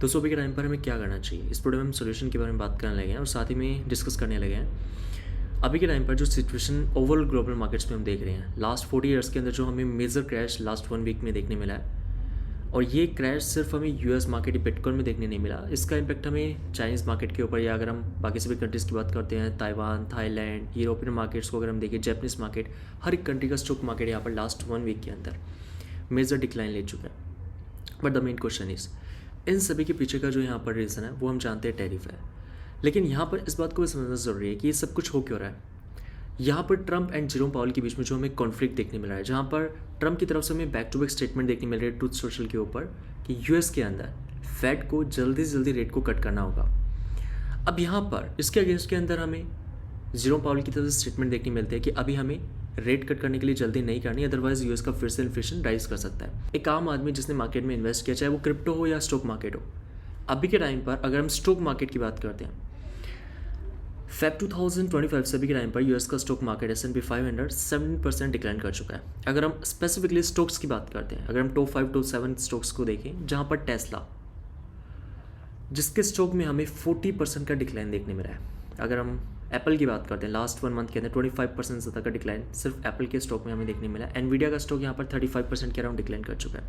तो सुबह के टाइम पर हमें क्या करना चाहिए, इस वीडियो में हम सोल्यूशन के बारे में बात करने लगे हैं और साथ ही में डिस्कस करने लगे हैं। अभी के टाइम पर जो सिचुएशन ओवरऑल ग्लोबल मार्केट्स में हम देख रहे हैं, लास्ट 40 ईयर्स के अंदर जो हमें मेजर क्रैश लास्ट 1 वीक में देखने मिला है, और ये क्रैश सिर्फ हमें यूएस मार्केट बिटकॉइन में देखने नहीं मिला। इसका इम्पैक्ट हमें चाइनीज़ मार्केट के ऊपर, या अगर हम बाकी सभी कंट्रीज़ की बात करते हैं, ताइवान, थाईलैंड, यूरोपियन मार्केट्स को अगर हम देखें, जापानीज़ मार्केट, हर एक कंट्री का स्टॉक मार्केट यहाँ पर लास्ट 1 वीक के अंदर मेजर डिक्लाइन ले चुका है। But the main question is, इन सभी के पीछे का जो यहाँ पर रीज़न है वो हम जानते हैं टैरिफ है। लेकिन यहाँ पर इस बात को भी समझना ज़रूरी है कि ये सब कुछ हो क्यों रहा है। यहाँ पर ट्रंप एंड जेरोम पावल के बीच में जो हमें कॉन्फ्लिक्ट देखने मिल रहा है, जहाँ पर ट्रंप की तरफ से हमें बैक टू बैक स्टेटमेंट देखने मिल रही है ट्रूथ सोशल के ऊपर कि यूएस के अंदर फेड को जल्दी से जल्दी रेट को कट करना होगा। अब यहाँ पर इसके अगेंस्ट के अंदर हमें जेरोम पावल की तरफ से स्टेटमेंट देखने मिलते हैं कि अभी हमें रेट कट करने के लिए जल्दी नहीं करनी, अदरवाइज यूएस का फिर से इन्फ्लेशन राइज कर सकता है। एक आम आदमी जिसने मार्केट में इन्वेस्ट किया, चाहे वो क्रिप्टो हो या स्टॉक मार्केट हो, अभी के टाइम पर अगर हम स्टॉक मार्केट की बात करते हैं, फेब 2025 से अभी के टाइम पर यूएस का स्टॉक मार्केट S&P 500 7% डिक्लाइन कर चुका है। अगर हम स्पेसिफिकली स्टॉक्स की बात करते हैं, अगर हम टॉप 5 टॉप 7 स्टॉक्स को देखें, जहां पर टेस्ला, जिसके स्टॉक में हमें 40% का डिक्लाइन देखने मिला है। अगर हम एप्पल की बात करते हैं, लास्ट 1 मंथ के अंदर 25% से ज़्यादा का डिक्लाइन सिर्फ एप्पल के स्टॉक में हमें देखने मिला है। एनवीडिया का स्टॉक यहाँ पर 35% के अराउंड डिक्लाइन कर चुका है।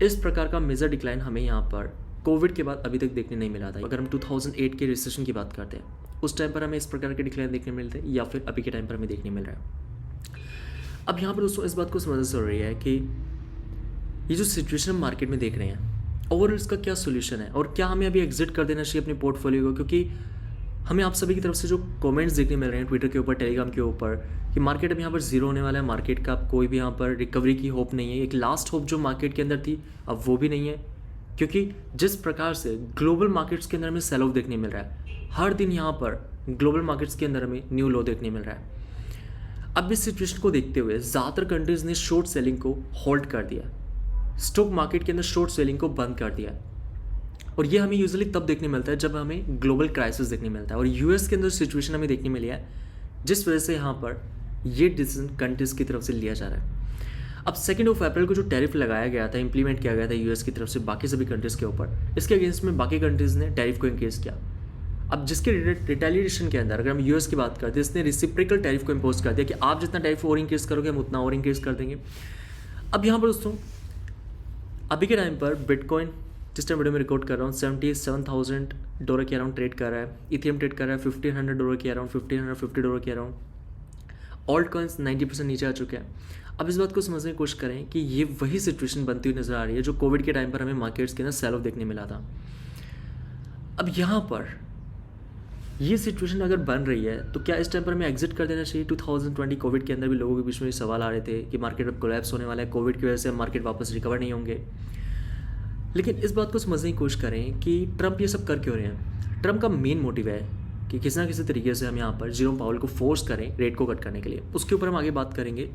इस प्रकार का मेजर डिक्लाइन हमें यहाँ पर कोविड के बाद अभी तक देखने नहीं मिला था। अगर हम 2008 के रिसेशन की बात करते हैं, उस टाइम पर हमें इस प्रकार के डिक्लाइन देखने मिलते हैं, या फिर अभी के टाइम पर हमें देखने मिल रहा है। अब यहाँ पर दोस्तों इस बात को समझना ज़रूरी है कि ये जो सिचुएशन हम मार्केट में देख रहे हैं, ओवरऑल इसका क्या सोल्यूशन है, और क्या हमें अभी एग्जिट कर देना चाहिए अपने पोर्टफोलियो को। क्योंकि हमें आप सभी की तरफ से जो कमेंट्स देखने मिल रहे हैं ट्विटर के ऊपर, टेलीग्राम के ऊपर, कि मार्केट अब यहाँ पर जीरो होने वाला है, मार्केट का अब कोई भी यहाँ पर रिकवरी की होप नहीं है। एक लास्ट होप जो मार्केट के अंदर थी, अब वो भी नहीं है, क्योंकि जिस प्रकार से ग्लोबल मार्केट्स के अंदर हमें सेल ऑफ देखने मिल रहा है, हर दिन यहाँ पर ग्लोबल मार्केट्स के अंदर हमें न्यू लो देखने मिल रहा है। अब इस सिचुएशन को देखते हुए ज़्यादातर कंट्रीज़ ने शॉर्ट सेलिंग को होल्ड कर दिया, स्टॉक मार्केट के अंदर शॉर्ट सेलिंग को बंद कर दिया। और ये हमें यूजुअली तब देखने मिलता है जब हमें ग्लोबल क्राइसिस देखने मिलता है, और यूएस के अंदर सिचुएशन हमें देखने मिली है, जिस वजह से यहाँ पर ये डिसीजन कंट्रीज़ की तरफ से लिया जा रहा है। अब 2 अप्रैल को जो टैरिफ लगाया गया था, इंप्लीमेंट किया गया था यूएस की तरफ से बाकी सभी कंट्रीज़ के ऊपर, इसके अगेंस्ट में बाकी कंट्रीज़ ने टैरिफ को इंक्रीज़ किया। अब जिसके रिटेलिएशन के अंदर अगर हम यूएस की बात करते हैं, इसने रिसिप्रिकल टैरिफ को इम्पोज कर दिया कि आप जितना टैरिफ और इंक्रीज़ करोगे, हम उतना और इंक्रीज़ कर देंगे। अब यहाँ पर दोस्तों अभी के टाइम पर बिटकॉइन, जिस टाइम वीडियो में रिकॉर्ड कर रहा हूँ, $77,000 के अराउंड ट्रेड कर रहा है। इथेरियम ट्रेड कर रहा है $1,500 के अराउंड, $1,550 के अराउंड। ऑल्ट कॉइन्स 90% नीचे आ चुके हैं। अब इस बात को समझने की कोशिश करें कि ये वही सिचुएशन बनती हुई नजर आ रही है जो कोविड के टाइम पर हमें मार्केट्स के अंदर सेल ऑफ देखने मिला था। अब यहाँ पर ये सिचुएशन अगर बन रही है तो क्या इस टाइम पर हमें एग्जिट कर देना चाहिए। 2020 कोविड के अंदर भी लोगों के बीच में सवाल आ रहे थे कि मार्केट अब कोलैप्स होने वाला है, कोविड की वजह से मार्केट वापस रिकवर नहीं होंगे। लेकिन इस बात को समझने की कोशिश करें कि ट्रंप ये सब कर क्यों रहे हैं। ट्रंप का मेन मोटिव है कि किसी ना किसी तरीके से हम यहाँ पर जेरोम पावल को फोर्स करें रेट को कट करने के लिए। उसके ऊपर हम आगे बात करेंगे।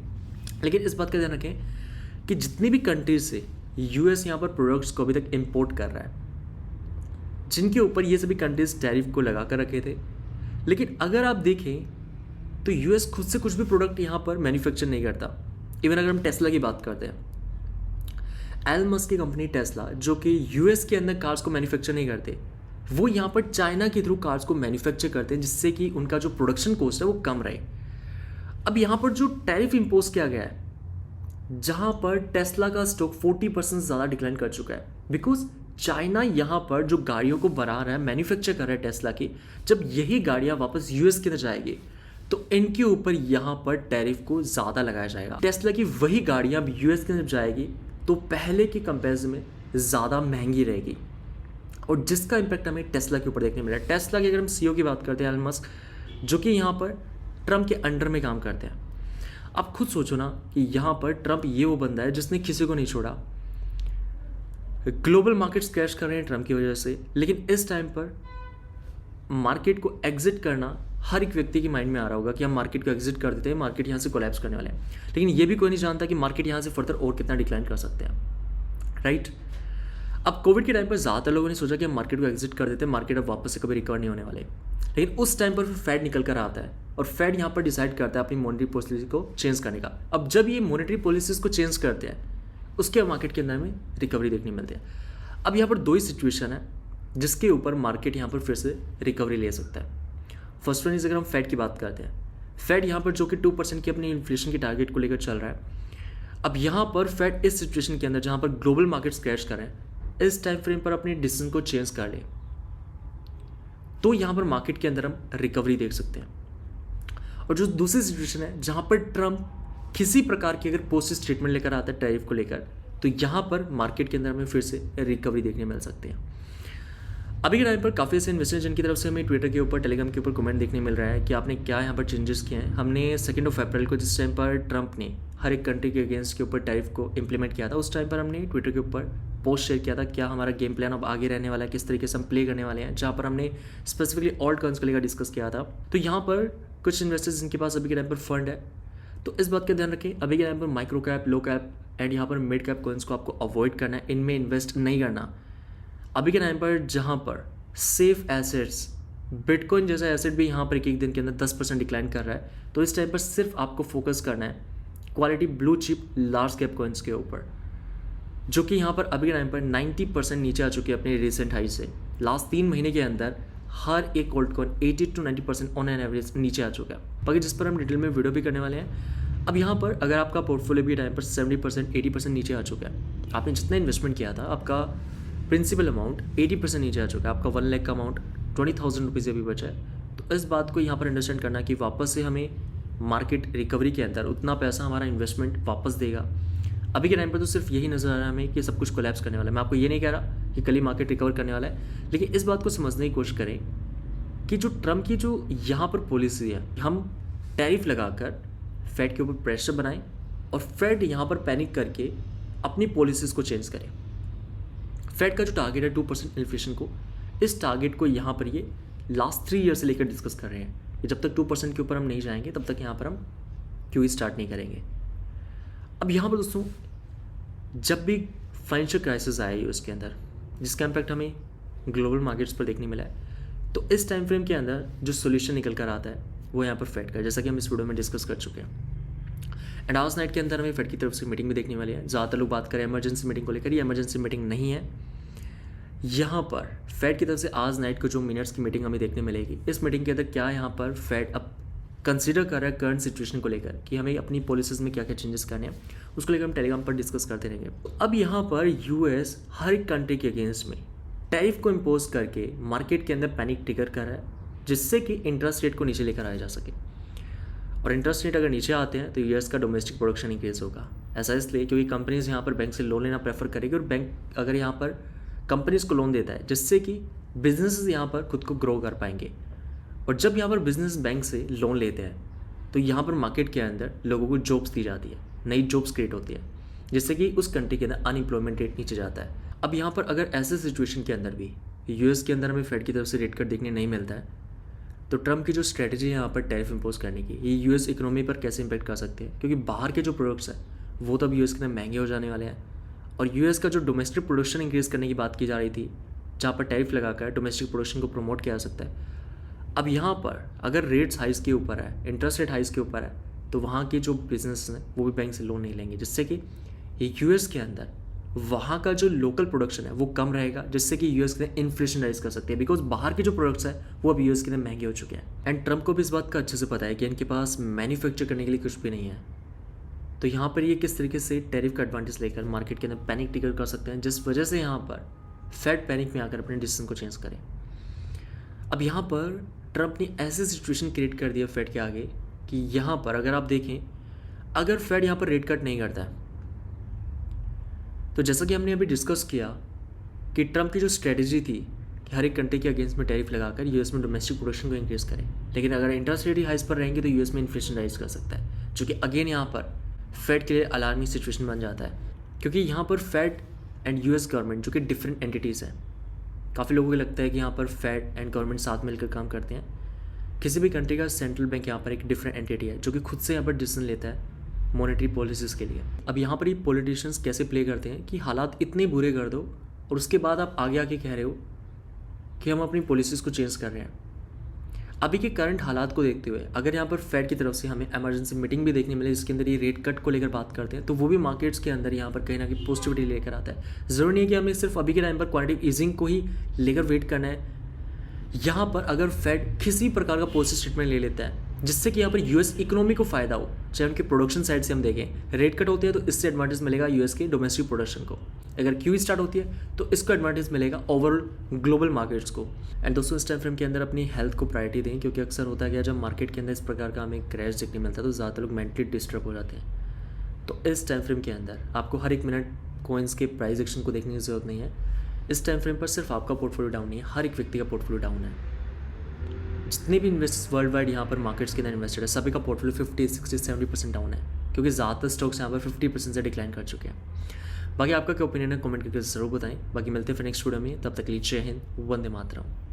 लेकिन इस बात का ध्यान रखें कि जितनी भी कंट्रीज से यूएस यहाँ पर प्रोडक्ट्स को अभी तक इम्पोर्ट कर रहा है, जिनके ऊपर ये सभी कंट्रीज टैरिफ को लगा कर रखे थे, लेकिन अगर आप देखें तो यूएस खुद से कुछ भी प्रोडक्ट यहाँ पर मैन्युफैक्चर नहीं करता। इवन अगर हम टेस्ला की बात करते हैं, एलन मस्क की कंपनी टेस्ला, जो कि यूएस के अंदर कार्स को मैन्युफैक्चर नहीं करते, वो यहाँ पर चाइना के थ्रू कार्स को मैन्युफैक्चर करते हैं, जिससे कि उनका जो प्रोडक्शन कॉस्ट है वो कम रहे। अब यहाँ पर जो टैरिफ इम्पोज किया गया है, जहाँ पर टेस्ला का स्टॉक 40% ज़्यादा डिक्लाइन कर चुका है, बिकॉज चाइना यहाँ पर जो गाड़ियों को बना रहा है, मैन्युफैक्चर कर रहा है टेस्ला की, जब यही गाड़ियाँ वापस यूएस के अंदर जाएगी तो इनके ऊपर यहाँ पर टैरिफ को ज़्यादा लगाया जाएगा। टेस्ला की वही गाड़ियाँ अब यूएस के अंदर जाएगी तो पहले के कंपेरिजन में ज़्यादा महंगी रहेगी, और जिसका इम्पैक्ट हमें टेस्ला के ऊपर देखने मिला है। टेस्ला की अगर हम सीईओ की बात करते हैं, एलन मस्क, जो कि यहाँ पर ट्रंप के अंडर में काम करते हैं। आप खुद सोचो ना कि यहाँ पर ट्रंप ये वो बंदा है जिसने किसी को नहीं छोड़ा। ग्लोबल मार्केट्स क्रैश कर रहे हैं ट्रंप की वजह से, लेकिन इस टाइम पर मार्केट को एग्जिट करना हर एक व्यक्ति के माइंड में आ रहा होगा कि हम मार्केट को एग्जिट कर देते हैं, मार्केट यहाँ से कोलैप्स करने वाले हैं। लेकिन ये भी कोई नहीं जानता कि मार्केट यहाँ से फर्दर और कितना डिक्लाइन कर सकते हैं, राइट। अब कोविड के टाइम पर ज़्यादातर लोगों ने सोचा कि हम मार्केट को एग्जिट कर देते हैं, मार्केट अब वापस से कभी रिकवर नहीं होने वाले। लेकिन उस टाइम पर फिर फेड निकल कर आता है और फेड यहाँ पर डिसाइड करता है अपनी मॉनेटरी पॉलिसी को चेंज करने का। अब जब ये मॉनेटरी पॉलिसीज़ को चेंज करते हैं, उसके मार्केट के अंदर में रिकवरी देखने मिलती है। अब यहाँ पर दो ही सिचुएशन है जिसके ऊपर मार्केट यहाँ पर फिर से रिकवरी ले सकता है। फर्स्ट वन इज अगर हम फेड की बात करते हैं, फेड यहाँ पर जो कि 2% की अपनी इन्फ्लेशन की टारगेट को लेकर चल रहा है। अब यहाँ पर फेड इस सिचुएशन के अंदर जहाँ पर ग्लोबल मार्केट्स क्रैश कर रहे हैं, इस टाइम फ्रेम पर अपने डिसीजन को चेंज कर ले तो यहाँ पर मार्केट के अंदर हम रिकवरी देख सकते हैं। और जो दूसरी सिचुएशन है जहाँ पर ट्रम्प किसी प्रकार की अगर पॉजिटिव स्टेटमेंट लेकर आता है टैरिफ को लेकर, तो यहाँ पर मार्केट के अंदर हमें फिर से रिकवरी देखने मिल सकती है। अभी के टाइम पर काफ़ी ऐसे इन्वेस्टर्स जिनकी तरफ से हमें ट्विटर के ऊपर, टेलीग्राम के ऊपर कमेंट देखने मिल रहा है कि आपने क्या यहाँ पर चेंजेस किए हैं। हमने 2 अप्रैल को जिस टाइम पर ट्रम्प ने हर एक कंट्री के अगेंस्ट के ऊपर टैरिफ को इम्प्लीमेंट किया था, उस टाइम पर हमने ट्विटर के ऊपर पोस्ट शेयर किया था क्या हमारा गेम प्लान अब आगे रहने वाला है, किस तरीके से हम प्ले करने वाले हैं, जहाँ पर हमने स्पेसिफिकली ऑल्ट कॉइन्स को लेकर डिस्कस किया था। तो यहाँ पर कुछ इन्वेस्टर्स जिनके पास अभी के टाइम पर फंड है, तो इस बात का ध्यान रखें अभी के टाइम पर micro cap, low cap and यहाँ पर मिड कैप कॉइन्स को आपको अवॉइड करना है, इनमें इन्वेस्ट नहीं करना। अभी के टाइम पर जहाँ पर सेफ एसेट्स, बिटकॉइन जैसा एसेट भी यहाँ पर एक दिन के अंदर 10% डिक्लाइन कर रहा है, तो इस टाइम पर सिर्फ आपको फोकस करना है quality blue chip large cap coins के ऊपर, जो कि यहाँ पर अभी के टाइम पर 90% नीचे आ चुके हैं अपने रिसेंट हाई से। लास्ट 3 महीने के अंदर हर एक alt coin 80 to 90% on an average नीचे आ चुका है, बाकी जिस पर हम डिटेल में वीडियो भी करने वाले हैं। अब यहाँ पर अगर आपका पोर्टफोलियो भी टाइम पर 70% 80% नीचे आ चुका है, आपने जितना इन्वेस्टमेंट किया था आपका प्रिंसिपल अमाउंट 80% नीचे आ चुका है, आपका 1 लाख का अमाउंट 20,000 रुपीज़ अभी बचा है, तो इस बात को यहाँ पर अंडरस्टैंड करना कि वापस से हमें मार्केट रिकवरी के अंदर उतना पैसा हमारा इन्वेस्टमेंट वापस देगा। अभी के टाइम पर तो सिर्फ यही नज़र आ रहा है हमें कि सब कुछ कोलैप्स करने वाला है। मैं आपको ये नहीं कह रहा कि कल ही मार्केट रिकवर करने वाला है, लेकिन इस बात को समझने की कोशिश करें कि जो ट्रम्प की जो यहाँ पर पॉलिसी है, हम टैरिफ लगाकर फेड के ऊपर प्रेशर बनाएं और फेड यहाँ पर पैनिक करके अपनी पॉलिसीज़ को चेंज करें। फेड का जो टारगेट है 2% इन्फ्लेशन को, इस टारगेट को यहाँ पर ये लास्ट 3 ईयर से लेकर डिस्कस कर रहे हैं कि जब तक 2% के ऊपर हम नहीं जाएंगे तब तक यहाँ पर हम क्यों स्टार्ट नहीं करेंगे। अब यहाँ पर दोस्तों जब भी फाइनेंशियल क्राइसिस आया यूएस के अंदर, जिसका इम्पैक्ट हमें ग्लोबल मार्केट्स पर देखने मिला है, तो इस टाइम फ्रेम के अंदर जो सोल्यूशन निकल कर आता है वो यहाँ पर फेड का है, जैसा कि हम इस वीडियो में डिस्कस कर चुके हैं। एंड आज नाइट के अंदर हमें फेड की तरफ से मीटिंग भी देखने वाली है। ज़्यादातर लोग बात करें इमरजेंसी मीटिंग को लेकर, ये इमरजेंसी मीटिंग नहीं है। यहाँ पर फेड की तरफ से आज नाइट को जो मिनट्स की मीटिंग हमें देखने मिलेगी, इस मीटिंग के अंदर क्या यहाँ पर फेड अब कंसिडर कर रहा है करंट सिचुएशन को लेकर कि हमें अपनी पॉलिसीज़ में क्या क्या चेंजेस करने हैं, उसको लेकर हम टेलीग्राम पर डिस्कस करते रहेंगे। अब यहाँ पर यूएस हर एक कंट्री के अगेंस्ट में टैरिफ को इम्पोज करके मार्केट के अंदर पैनिक ट्रिगर कर रहा है, जिससे कि इंटरेस्ट रेट को नीचे लेकर आया जा सके। और इंटरेस्ट रेट अगर नीचे आते हैं तो यूएस का डोमेस्टिक प्रोडक्शन इंक्रीज होगा। ऐसा इसलिए क्योंकि कंपनीज यहाँ पर बैंक से लोन लेना प्रेफर करेगी, और बैंक अगर यहाँ पर कंपनीज को लोन देता है जिससे कि बिजनेसेस यहाँ पर खुद को ग्रो कर पाएंगे। और जब यहाँ पर बिजनेस बैंक से लोन लेते हैं तो यहाँ पर मार्केट के अंदर लोगों को जॉब्स दी जाती है, नई जॉब्स क्रिएट होती है, जिससे कि उस कंट्री के अंदर अनएम्प्लॉयमेंट रेट नीचे जाता है। अब यहाँ पर अगर ऐसे सिचुएशन के अंदर भी यूएस के अंदर हमें फेड की तरफ से रेट कट देखने नहीं मिलता है, तो ट्रम्प की जो स्ट्रेटजी है यहाँ पर टैरिफ इंपोज करने की, ये यूएस इकोनॉमी पर कैसे इंपैक्ट कर सकते हैं, क्योंकि बाहर के जो प्रोडक्ट्स हैं वो तो अब यूएस के अंदर महंगे हो जाने वाले हैं। और यूएस का जो डोमेस्टिक प्रोडक्शन इंक्रीज़ करने की बात की जा रही थी, जहाँ पर टैरिफ लगाकर डोमेस्टिक प्रोडक्शन को प्रमोट किया जा सकता है, अब यहाँ पर अगर रेट्स हाइस के ऊपर है, इंटरेस्ट रेट हाइस के ऊपर है, तो वहाँ के जो बिजनेस हैं वो भी बैंक से लोन नहीं लेंगे, जिससे कि यूएस के अंदर वहाँ का जो लोकल प्रोडक्शन है वो कम रहेगा, जिससे कि यूएस के अंदर इन्फ्लेशन राइज कर सकती है, बिकॉज बाहर के जो प्रोडक्ट्स हैं वो अब यूएस के अंदर महंगे हो चुके हैं। एंड ट्रम्प को भी इस बात का अच्छे से पता है कि इनके पास मैन्युफैक्चर करने के लिए कुछ भी नहीं है, तो यहाँ पर ये किस तरीके से टैरिफ का एडवांटेज लेकर मार्केट के अंदर पैनिक ट्रिगर कर सकते हैं, जिस वजह से यहाँ पर फेड पैनिक में आकर अपने डिसीजन को चेंज करें। अब यहाँ पर ट्रम्प ने ऐसे सिचुएशन क्रिएट कर दिया फेड के आगे कि यहाँ पर अगर आप देखें, अगर फेड यहाँ पर रेट कट नहीं करता है, तो जैसा कि हमने अभी डिस्कस किया कि ट्रम्प की जो स्ट्रेटजी थी कि हर एक कंट्री के अगेंस्ट में टैरिफ लगाकर यूएस में डोमेस्टिक प्रोडक्शन को इंक्रीज करें, लेकिन अगर इंटरेस्ट रेट ही हाइस पर रहेंगे तो यूएस में इन्फ्लेशन राइज कर सकता है, जो कि अगेन यहाँ पर फेड के लिए अलार्मिंग सिचुएशन बन जाता है। क्योंकि यहाँ पर फेड एंड यूएस गवर्नमेंट जो कि डिफरेंट एंटिटीज़ हैं, काफ़ी लोगों को लगता है कि यहाँ पर फेड एंड गवर्नमेंट साथ मिलकर काम करते हैं। किसी भी कंट्री का सेंट्रल बैंक यहाँ पर एक डिफरेंट एंटिटी है जो कि खुद से यहाँ पर डिसीजन लेता है मॉनेटरी पॉलिसीज़ के लिए। अब यहाँ पर ये पॉलिटिशियंस कैसे प्ले करते हैं कि हालात इतने बुरे कर दो और उसके बाद आप आगे आके कह रहे हो कि हम अपनी पॉलिसीज़ को चेंज कर रहे हैं। अभी के करंट हालात को देखते हुए अगर यहाँ पर फेड की तरफ से हमें इमरजेंसी मीटिंग भी देखने मिले जिसके अंदर ये रेट कट को लेकर बात करते हैं, तो वो भी मार्केट्स के अंदर यहाँ पर कहीं ना कहीं पॉजिटिविटी लेकर आता है। ज़रूरी नहीं है कि हमें सिर्फ अभी के टाइम पर क्वांटिटेटिव ईजिंग को ही लेकर वेट करना है। यहाँ पर अगर फेड किसी प्रकार का पॉलिसी स्टेटमेंट ले लेता है जिससे कि यहाँ पर यूएस इकोनॉमी को फ़ायदा हो, चाहे उनके प्रोडक्शन साइड से हम देखें रेट कट होती है तो इससे एडवांटेज मिलेगा यूएस के डोमेस्टिक प्रोडक्शन को, अगर क्यू स्टार्ट होती है तो इसको एडवांटेज मिलेगा ओवरऑल ग्लोबल मार्केट्स को। एंड दोस्तों इस टाइम फ्रेम के अंदर अपनी हेल्थ को प्रायोरिटी दें, क्योंकि अक्सर होता है कि जब मार्केट के अंदर इस प्रकार का हमें क्रैश देखने मिलता है तो ज़्यादातर लोग मेंटली डिस्टर्ब हो जाते हैं। तो इस टाइम फ्रेम के अंदर आपको हर एक मिनट कॉइन्स के प्राइस एक्शन को देखने की ज़रूरत नहीं है। इस टाइम फ्रेम पर सिर्फ आपका पोर्टफोलियो डाउन नहीं है, हर एक व्यक्ति का पोर्टफोलियो डाउन है। जितने भी इन्वेस्टर्स वर्ल्ड वाइड यहाँ पर मार्केट्स के अंदर इन्वेस्टेड है सभी का पोर्टफोलियो 50, 60, 70% डाउन है, क्योंकि ज़्यादातर स्टॉक्स यहाँ पर 50% से डिक्लाइन कर चुके हैं। बाकी आपका क्या ओपिनियन है कमेंट करके ज़रूर बताएं। बाकी मिलते हैं फिर नेक्स्ट वीडियो में, तब तक के लिए जय हिंद, वंदे मातरम।